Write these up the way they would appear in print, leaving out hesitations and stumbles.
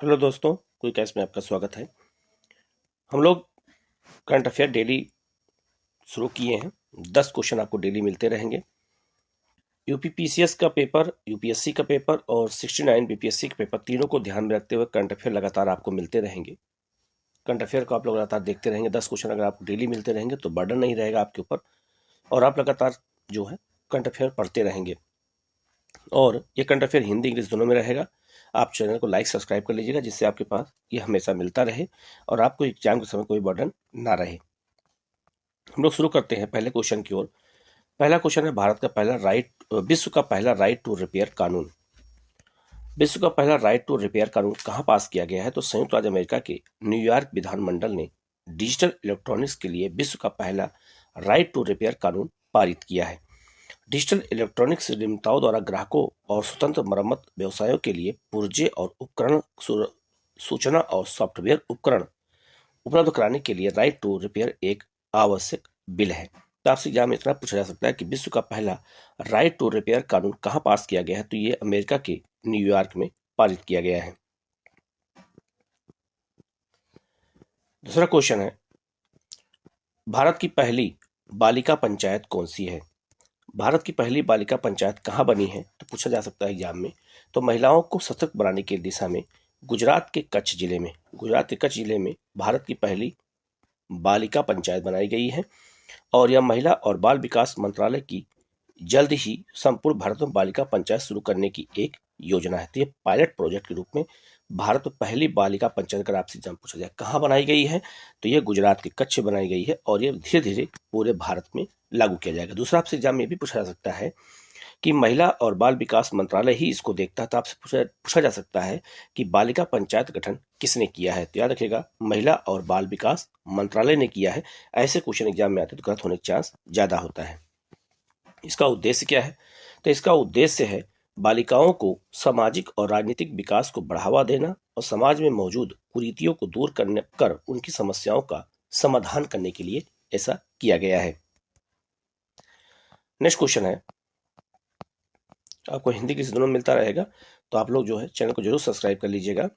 Hello दोस्तों, कोई cash में आपका स्वागत है। हम लोग करंट अफेयर डेली शुरू किए हैं। 10 क्वेश्चन आपको डेली मिलते रहेंगे। यूपीपीसीएस का पेपर, यूपीएससी का पेपर और 69 बीपीएससी का पेपर, तीनों को ध्यान में रखते हुए करंट अफेयर लगातार आपको मिलते रहेंगे। करंट अफेयर को आप लोग लगातार देखते रहेंगे। 10 क्वेश्चन अगर आपको डेली मिलते रहेंगे तो बर्डन नहीं रहेगा आपके ऊपर, और आप लगातार जो है करंट अफेयर पढ़ते रहेंगे। और ये करंट अफेयर हिंदी इंग्लिश दोनों में रहेगा। आप चैनल को लाइक सब्सक्राइब कर लीजिएगा, जिससे आपके पास ये हमेशा मिलता रहे और आपको एग्जाम के समय कोई बर्डन ना रहे। हम लोग शुरू करते हैं पहले क्वेश्चन की ओर। पहला क्वेश्चन है, विश्व का पहला राइट टू रिपेयर कानून। विश्व का पहला राइट टू रिपेयर कानून कहाँ पास किया गया है? तो संयुक्त राज्य अमेरिका के न्यूयॉर्क विधानमंडल ने डिजिटल इलेक्ट्रॉनिक्स के लिए विश्व का पहला राइट टू रिपेयर कानून पारित किया है। डिजिटल इलेक्ट्रॉनिक्स निर्माताओं द्वारा ग्राहकों और स्वतंत्र मरम्मत व्यवसायों के लिए पुर्जे और उपकरण, सूचना और सॉफ्टवेयर उपकरण उपलब्ध कराने के लिए राइट टू रिपेयर एक आवश्यक बिल है। तो आपसे एग्जाम में इतना पूछा जा सकता है कि विश्व का पहला राइट टू रिपेयर कानून कहाँ पास किया गया है? तो ये अमेरिका के न्यूयॉर्क में पारित किया गया है। दूसरा क्वेश्चन है, भारत की पहली बालिका पंचायत कौन सी है? भारत की पहली बालिका पंचायत कहाँ बनी है? तो पूछा जा सकता है एग्जाम में। तो महिलाओं को सशक्त बनाने की दिशा में गुजरात के कच्छ जिले में भारत की पहली बालिका पंचायत बनाई गई है। और यह महिला और बाल विकास मंत्रालय की जल्द ही संपूर्ण भारत में बालिका पंचायत शुरू करने की एक योजना है। तो ये पायलट प्रोजेक्ट के रूप में भारत में पहली बालिका पंचायत, अगर आपसे एग्जाम पूछा जाए कहाँ बनाई गई है, तो ये गुजरात के कच्छ बनाई गई है और ये धीरे धीरे पूरे भारत में लागू किया जाएगा। दूसरा आपसे एग्जाम में भी पूछा जा सकता है कि महिला और बाल विकास मंत्रालय ही इसको देखता है, तो आपसे पूछा जा सकता है कि बालिका पंचायत गठन किसने किया है? तो याद रखिएगा, महिला और बाल विकास मंत्रालय ने किया है। ऐसे क्वेश्चन एग्जाम में आते तो गलत होने का चांस ज्यादा होता है। इसका उद्देश्य क्या है? तो इसका उद्देश्य है बालिकाओं को सामाजिक और राजनीतिक विकास को बढ़ावा देना और समाज में मौजूद कुरीतियों को दूर करने कर उनकी समस्याओं का समाधान करने के लिए ऐसा किया गया है। नेक्स्ट क्वेश्चन है, आपको हिंदी इंग्लिश दोनों मिलता रहेगा, तो आप लोग जो है चैनल को जरूर सब्सक्राइब कर लीजिएगा।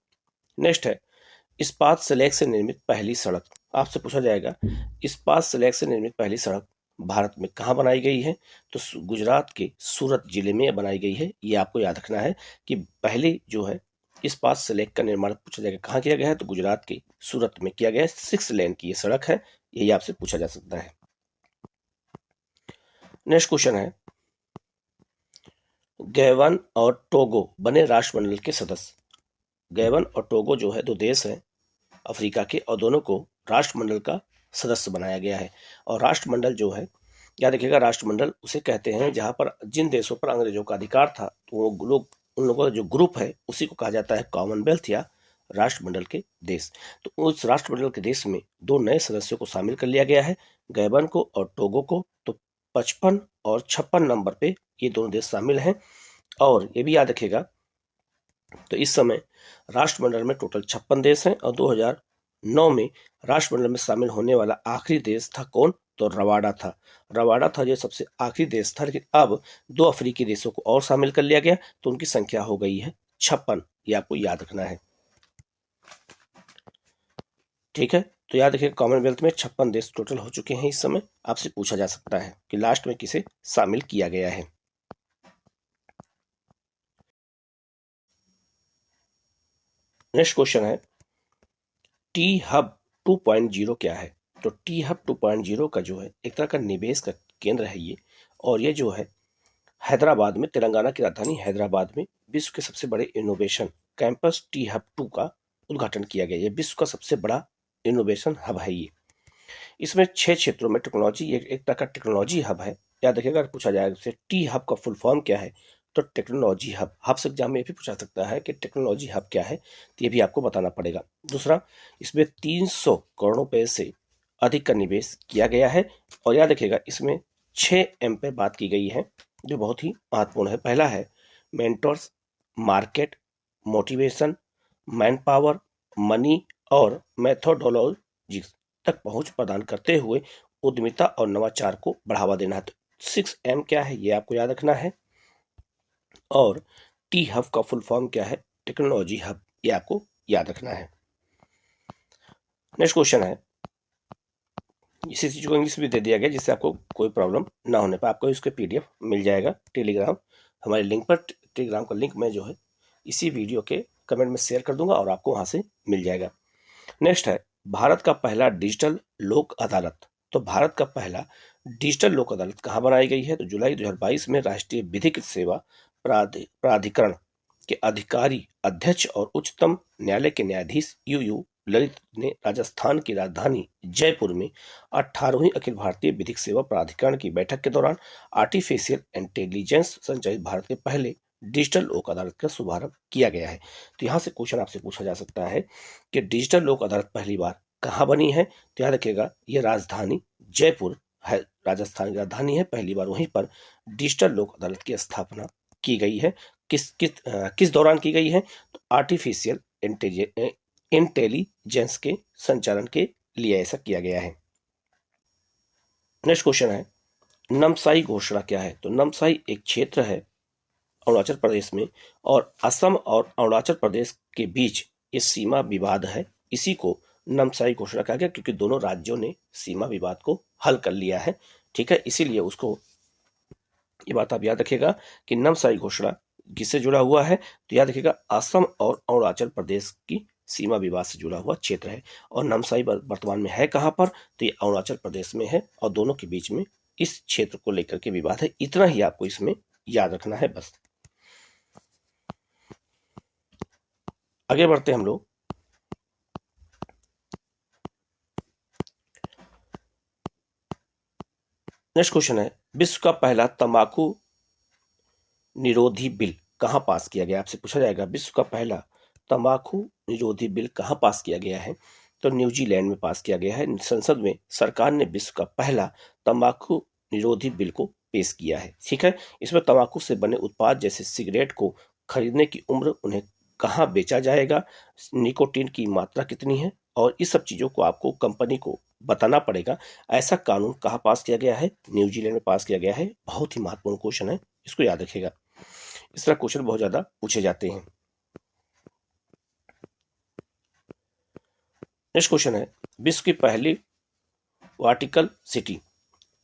नेक्स्ट है, इस्पात स्लैग से निर्मित पहली सड़क। आपसे पूछा जाएगा इस्पात स्लैग से निर्मित पहली सड़क भारत में कहाँ बनाई गई है? तो गुजरात के सूरत जिले में बनाई गई है। ये आपको याद रखना है कि पहली जो है इस्पात स्लैग का निर्माण पूछा जाएगा कहाँ किया गया है, तो गुजरात के सूरत में किया गया है। 6 लेन की ये सड़क है, यही आपसे पूछा जा सकता है। नेक्स्ट क्वेश्चन है, गैबन और टोगो बने राष्ट्रमंडल के सदस्य। गैबन और टोगो जो है दो देश हैं अफ्रीका के, और दोनों को राष्ट्रमंडल का सदस्य बनाया गया है। और राष्ट्रमंडल जो है, याद रखिएगा, राष्ट्रमंडल उसे कहते हैं जहां पर जिन देशों पर अंग्रेजों का अधिकार था, तो वो लोग, उन लोगों का जो ग्रुप है उसी को कहा जाता है कॉमनवेल्थ या राष्ट्रमंडल के देश। तो उस राष्ट्रमंडल के देश में दो नए सदस्यों को शामिल कर लिया गया है, गैबन को और टोगो को। तो 55 और 56 नंबर पे ये दोनों देश शामिल हैं। और ये भी याद रखिएगा, तो इस समय राष्ट्रमंडल में टोटल 56 देश हैं और 2009 में राष्ट्रमंडल में शामिल होने वाला आखिरी देश था कौन? तो रवांडा था जो सबसे आखिरी देश था। लेकिन अब 2 अफ्रीकी देशों को और शामिल कर लिया गया, तो उनकी संख्या हो गई है 56। ये आपको याद रखना है, ठीक है। तो याद रखिए, कॉमनवेल्थ में 56 देश टोटल हो चुके हैं इस समय। आपसे पूछा जा सकता है कि लास्ट में किसे शामिल किया गया है। नेक्स्ट क्वेश्चन है, टी हब 2.0 क्या है? तो टी हब 2.0 का जो है एक तरह का निवेश का केंद्र है ये। और ये जो है हैदराबाद में, तेलंगाना की राजधानी हैदराबाद में विश्व के सबसे बड़े इनोवेशन कैंपस टी हब 2 का उद्घाटन किया गया। ये विश्व का सबसे बड़ा इनोवेशन हब है ये। इसमें 6 क्षेत्रों में टेक्नोलॉजी, एक तरह का टेक्नोलॉजी हब है। याद रखिएगा, अगर पूछा जाए टी हब का फुल फॉर्म क्या है, तो टेक्नोलॉजी हब। आपसे एग्जाम में ये भी पूछा सकता है कि टेक्नोलॉजी हब क्या है, तो ये भी आपको बताना पड़ेगा। दूसरा, इसमें 300 करोड़ रुपए से अधिक का निवेश किया गया है। और याद रखिएगा, इसमें 6 M पे बात की गई है जो बहुत ही महत्वपूर्ण है। पहला है mentors, market, motivation, man power, money और मैथोडोलॉजी तक पहुंच प्रदान करते हुए उद्यमिता और नवाचार को बढ़ावा देना है। तो 6M क्या है ये आपको याद रखना है। और टी हब का फुल फॉर्म क्या है? टेक्नोलॉजी हब, ये आपको याद रखना है। नेक्स्ट क्वेश्चन है, इसी चीज को इंग्लिश में दे दिया गया जिससे आपको कोई प्रॉब्लम ना होने पर आपको इसके पीडीएफ मिल जाएगा टेलीग्राम हमारे लिंक पर। टेलीग्राम का लिंक मैं जो है इसी वीडियो के कमेंट में शेयर कर दूंगा और आपको वहां से मिल जाएगा। नेक्स्ट है, भारत का पहला डिजिटल लोक अदालत। तो भारत का पहला डिजिटल लोक अदालत कहाँ बनाई गई है? तो जुलाई 2022 में राष्ट्रीय विधिक सेवा प्राधिकरण के अधिकारी अध्यक्ष और उच्चतम न्यायालय के न्यायाधीश यू ललित ने राजस्थान की राजधानी जयपुर में 18वीं अखिल भारतीय विधिक सेवा प्राधिकरण की बैठक के दौरान आर्टिफिशियल इंटेलिजेंस संचालित भारत के पहले डिजिटल लोक अदालत का शुभारंभ किया गया है। तो यहाँ से क्वेश्चन आपसे पूछा जा सकता है कि डिजिटल लोक अदालत पहली बार कहाँ बनी है? तो याद रखिएगा ये राजधानी जयपुर है, राजस्थान की राजधानी है। पहली बार वहीं पर डिजिटल लोक अदालत की स्थापना की गई है। किस दौरान की गई है? तो आर्टिफिशियल इंटेलिजेंस के संचालन के लिए ऐसा किया गया है। नेक्स्ट क्वेश्चन है, नामसाई घोषणा क्या है? तो नामसाई एक क्षेत्र है अरुणाचल प्रदेश में और असम और अरुणाचल प्रदेश के बीच ये सीमा विवाद है। इसी को नामसाई घोषणा कहा गया क्योंकि दोनों राज्यों ने सीमा विवाद को हल कर लिया है। ठीक है, इसीलिए उसको, ये बात आप याद रखिएगा कि नामसाई घोषणा किससे जुड़ा हुआ है? तो याद रखिएगा असम और अरुणाचल प्रदेश की सीमा विवाद से जुड़ा हुआ क्षेत्र है। और नामसाई वर्तमान में है कहाँ पर? तो ये अरुणाचल प्रदेश में है और दोनों के बीच में इस क्षेत्र को लेकर के विवाद है। इतना ही आपको इसमें याद रखना है बस। आगे बढ़ते हैं हम लोग। नेक्स्ट क्वेश्चन है, विश्व का पहला तंबाकू निरोधी बिल कहां पास किया गया? आपसे पूछा जाएगा विश्व का पहला तंबाकू निरोधी बिल कहां पास किया गया है? तो न्यूजीलैंड में पास किया गया है। संसद में सरकार ने विश्व का पहला तंबाकू निरोधी बिल को पेश किया है। ठीक है, इसमें तंबाकू से बने उत्पाद जैसे सिगरेट को खरीदने की उम्र, उन्हें कहाँ बेचा जाएगा, निकोटीन की मात्रा कितनी है, और इस सब चीजों को आपको कंपनी को बताना पड़ेगा। ऐसा कानून कहाँ पास किया गया है? न्यूजीलैंड में पास किया गया है। बहुत ही महत्वपूर्ण क्वेश्चन है, इसको याद रखिएगा। इस तरह क्वेश्चन बहुत ज्यादा पूछे जाते हैं। नेक्स्ट क्वेश्चन है, विश्व की पहली वर्टिकल सिटी।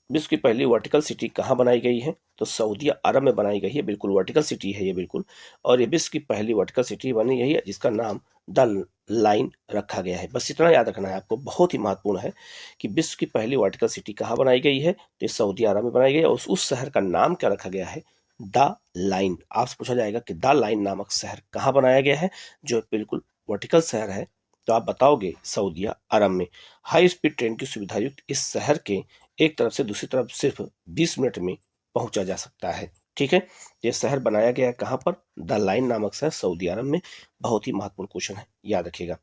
विश्व की पहली वर्टिकल सिटी कहाँ बनाई गई है? तो सऊदी अरब में बनाई गई है। बिल्कुल वर्टिकल सिटी है ये, बिल्कुल। और ये विश्व की पहली वर्टिकल सिटी बनी गई है जिसका नाम द लाइन रखा गया है। बस इतना याद रखना है आपको, बहुत ही महत्वपूर्ण है कि विश्व की पहली वर्टिकल सिटी कहाँ बनाई गई है? तो ये सऊदी अरब में बनाई गई है। और उस शहर का नाम क्या रखा गया है? The line. आपसे पूछा जाएगा कि द लाइन नामक शहर कहाँ बनाया गया है, जो बिल्कुल वर्टिकल शहर है? तो आप बताओगे सऊदी अरब में। हाई स्पीड ट्रेन की सुविधा युक्त इस शहर के एक तरफ से दूसरी तरफ सिर्फ 20 मिनट में पहुंचा जा सकता है। ठीक है, ये शहर बनाया गया है कहां पर? द लाइन नामक शहर सऊदी अरब में। बहुत ही महत्वपूर्ण क्वेश्चन है, याद रखिएगा।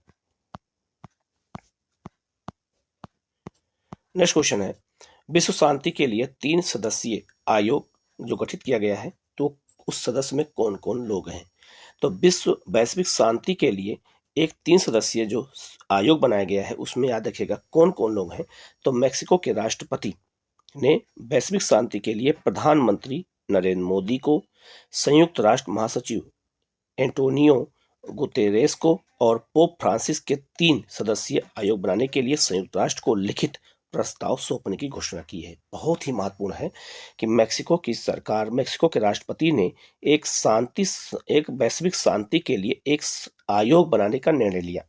नेक्स्ट क्वेश्चन है, विश्व शांति के लिए 3 सदस्यीय आयोग जो गठित किया गया है, तो उस सदस्य में कौन कौन लोग हैं? तो विश्व वैश्विक शांति के लिए एक 3 सदस्यीय जो आयोग बनाया गया है उसमें याद रखिएगा कौन कौन लोग हैं। तो मेक्सिको के राष्ट्रपति ने वैश्विक शांति के लिए प्रधानमंत्री नरेंद्र मोदी को, संयुक्त राष्ट्र महासचिव एंटोनियो गुतेरेस को और पोप फ्रांसिस के 3 सदस्यीय आयोग बनाने के लिए संयुक्त राष्ट्र को लिखित प्रस्ताव सौंपने की घोषणा की है। बहुत ही महत्वपूर्ण है कि मेक्सिको की सरकार, मेक्सिको के राष्ट्रपति ने एक वैश्विक शांति के लिए एक आयोग बनाने का निर्णय लिया।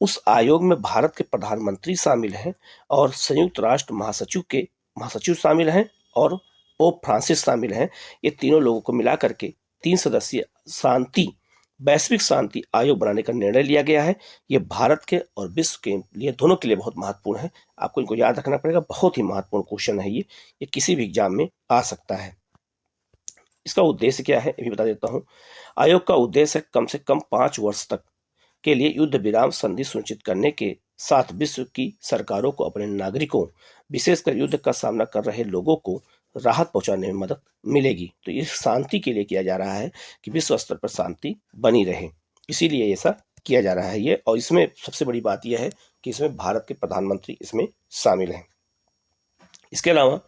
उस आयोग में भारत के प्रधानमंत्री शामिल हैं और संयुक्त राष्ट्र महासचिव शामिल हैं और पोप फ्रांसिस शामिल हैं। ये तीनों लोगों को मिला करके 3 सदस्यीय वैश्विक शांति आयोग बनाने का निर्णय लिया गया है। ये भारत के और विश्व के लिए, दोनों के लिए बहुत महत्वपूर्ण है। आपको इनको याद रखना पड़ेगा, बहुत ही महत्वपूर्ण क्वेश्चन है ये किसी भी एग्जाम में आ सकता है। इसका उद्देश्य क्या है ये भी बता देता हूं। आयोग का उद्देश्य है कम से कम 5 वर्ष तक के लिए युद्ध विराम संधि सुनिश्चित करने के साथ विश्व की सरकारों को अपने नागरिकों, विशेषकर युद्ध का सामना कर रहे लोगों को राहत पहुंचाने में मदद मिलेगी। तो ये शांति के लिए किया जा रहा है कि विश्व स्तर पर शांति बनी रहे, इसीलिए ऐसा किया जा रहा है ये। और इसमें सबसे बड़ी बात यह है कि इसमें भारत के प्रधानमंत्री इसमें शामिल हैं। इसके अलावा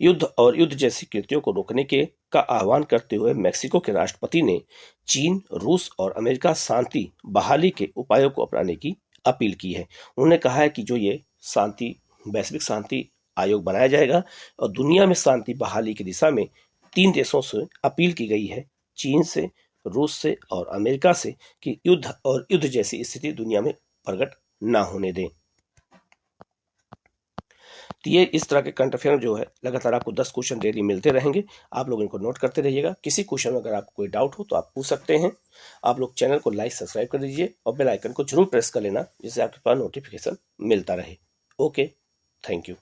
युद्ध और युद्ध जैसी कृत्यों को रोकने के का आह्वान करते हुए मैक्सिको के राष्ट्रपति ने चीन, रूस और अमेरिका शांति बहाली के उपायों को अपनाने की अपील की है। उन्होंने कहा है कि जो ये शांति वैश्विक शांति आयोग बनाया जाएगा और दुनिया में शांति बहाली की दिशा में 3 देशों से अपील की गई है, चीन से, रूस से और अमेरिका से, कि युद्ध और युद्ध जैसी स्थिति दुनिया में प्रकट ना होने दें। तो ये इस तरह के करंट अफेयर जो है लगातार आपको 10 क्वेश्चन डेली मिलते रहेंगे। आप लोग इनको नोट करते रहिएगा। किसी क्वेश्चन में अगर आपको कोई डाउट हो तो आप पूछ सकते हैं। आप लोग चैनल को लाइक सब्सक्राइब कर दीजिए और बेल आइकन को जरूर प्रेस कर लेना, जिससे आपके पास नोटिफिकेशन मिलता रहे। Okay, thank you.